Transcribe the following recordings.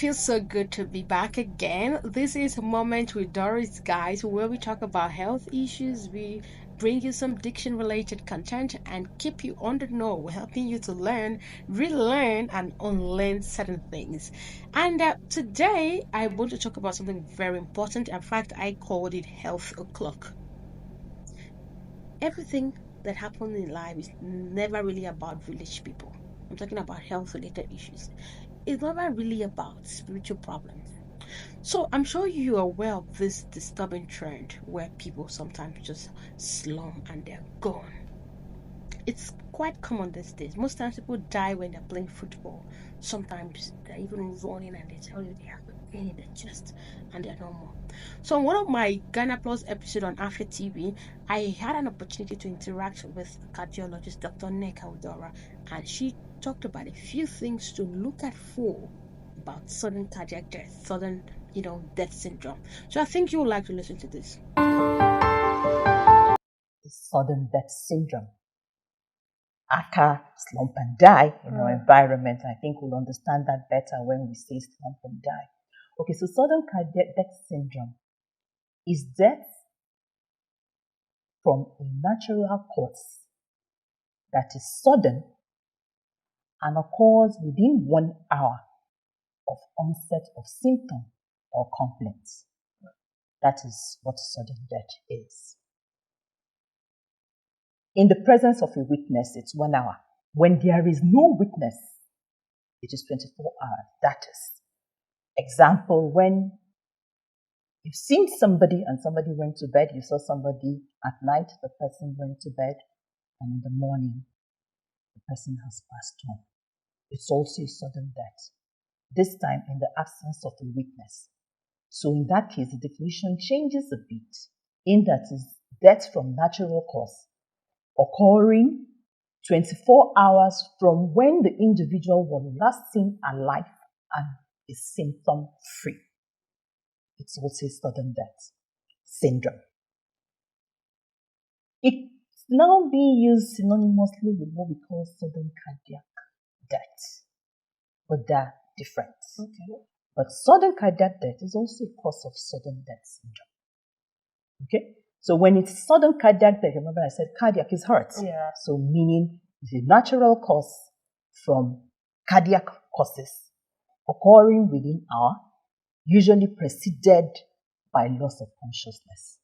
feels so good to be back again. This is Moment with Doris, guys, where we talk about health issues. We bring you some diction related content and keep you on the know, helping you to learn, relearn, and unlearn certain things. And today, I want to talk about something very important. In fact, I called it Health O'Clock. Everything that happens in life is never really about village people. I'm talking about health related issues. It's never really about spiritual problems. So I'm sure you are aware of this disturbing trend where people sometimes just slum and they're gone. It's quite common these days. Most times people die when they're playing football. Sometimes they're even running and they tell you they have a pain in the chest and they're normal. So on one of my Ghana Plus episode on Afia TV, I had an opportunity to interact with cardiologist Dr. Neka Udora, and she talked about a few things to look at for about sudden cardiac death, sudden, death syndrome. So I think you would like to listen to this. Sudden death syndrome. ACA, slump and die in our environment. I think we'll understand that better when we say slump and die. Okay, so sudden cardiac death syndrome is death from a natural cause that is sudden and occurs within 1 hour of onset of symptom or complaints. That is what sudden death is. In the presence of a witness, it's 1 hour. When there is no witness, it is 24 hours. That is. Example, when you've seen somebody and somebody went to bed, you saw somebody at night, the person went to bed, and in the morning, the person has passed on. It's also a sudden death. This time in the absence of a witness. So in that case, the definition changes a bit, in that is death from natural cause, occurring 24 hours from when the individual was last seen alive and is symptom free. It's also sudden death syndrome. It's now being used synonymously with what we call sudden cardiac death, but they're different. Okay. But sudden cardiac death is also a cause of sudden death syndrome. Okay? So when it's sudden cardiac death, remember I said cardiac is heart. Yeah. So meaning it's a natural cause from cardiac causes occurring within hour, usually preceded by loss of consciousness.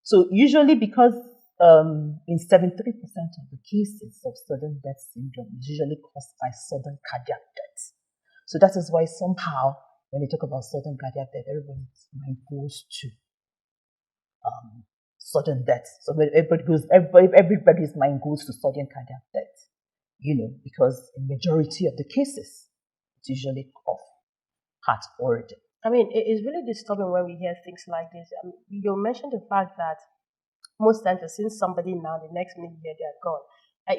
So usually because in 73% of the cases of sudden death syndrome is usually caused by sudden cardiac death. So that is why somehow when you talk about sudden cardiac death, everybody's mind goes to sudden death. So everybody's mind goes to sudden cardiac death, because in majority of the cases, it's usually of heart origin. I mean, it's really disturbing when we hear things like this. You mentioned the fact that most times you've seen somebody now, the next minute you hear they're gone.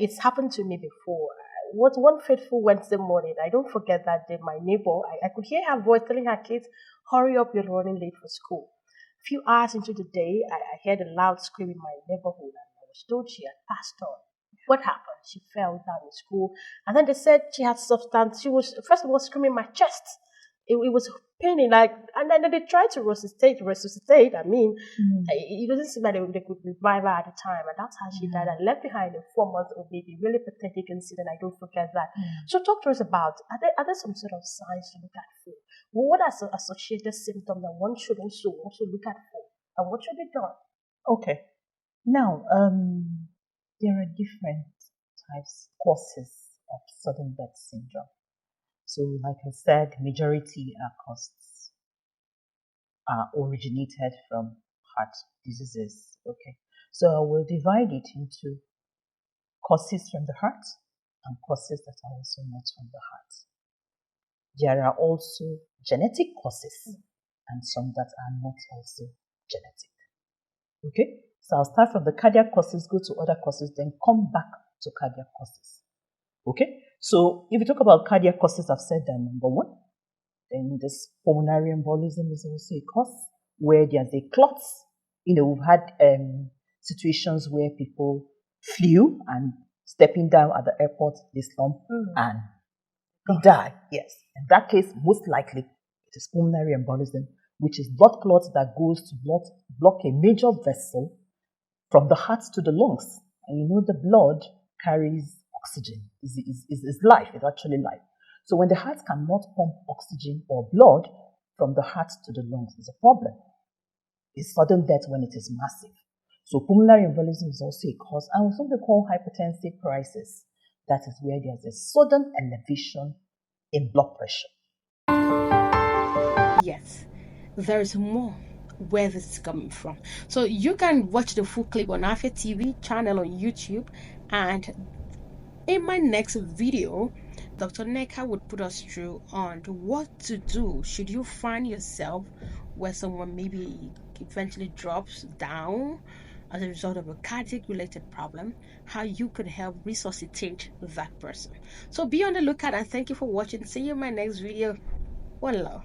It's happened to me before. What one fateful Wednesday morning, I don't forget that day, my neighbor, I could hear her voice telling her kids, hurry up, you're running late for school. A few hours into the day, I heard a loud scream in my neighborhood, and I was told she had passed on. What happened? She fell down in school, and then they said she had substance. She was, first of all, screaming my chest. It was paining, and then they tried to resuscitate. It doesn't seem like they could revive her at the time, and that's how she died and left behind a 4-month-old baby. Really pathetic incident. I don't forget that. So talk to us about, are there some sort of signs to look at for? What are some associated symptoms that one should also look at for, and what should be done? Okay. Now, there are different causes of sudden death syndrome. So, like I said, majority causes are originated from heart diseases. Okay. So I will divide it into causes from the heart and causes that are also not from the heart. There are also genetic causes and some that are not also genetic. Okay. So I'll start from the cardiac causes, go to other causes, then come back to cardiac causes. Okay. So if you talk about cardiac causes, I've said that number one. Then this pulmonary embolism is also a cause where there's a clot. We've had situations where people flew and stepping down at the airport, they slump and die. Yes. In that case, most likely it is pulmonary embolism, which is blood clot that goes to block a major vessel from the heart to the lungs. And you know the blood carries oxygen. Is life. It's actually life. So when the heart cannot pump oxygen or blood from the heart to the lungs, is a problem. It's sudden death when it is massive. So pulmonary embolism is also a cause, and something called hypertensive crisis. That is where there's a sudden elevation in blood pressure. Yes, there's more where this is coming from. So you can watch the full clip on Afia TV channel on YouTube, and in my next video, Dr. Neka would put us through on what to do should you find yourself where someone maybe eventually drops down as a result of a cardiac related problem, how you could help resuscitate that person. So be on the lookout, and thank you for watching. See you in my next video. One love.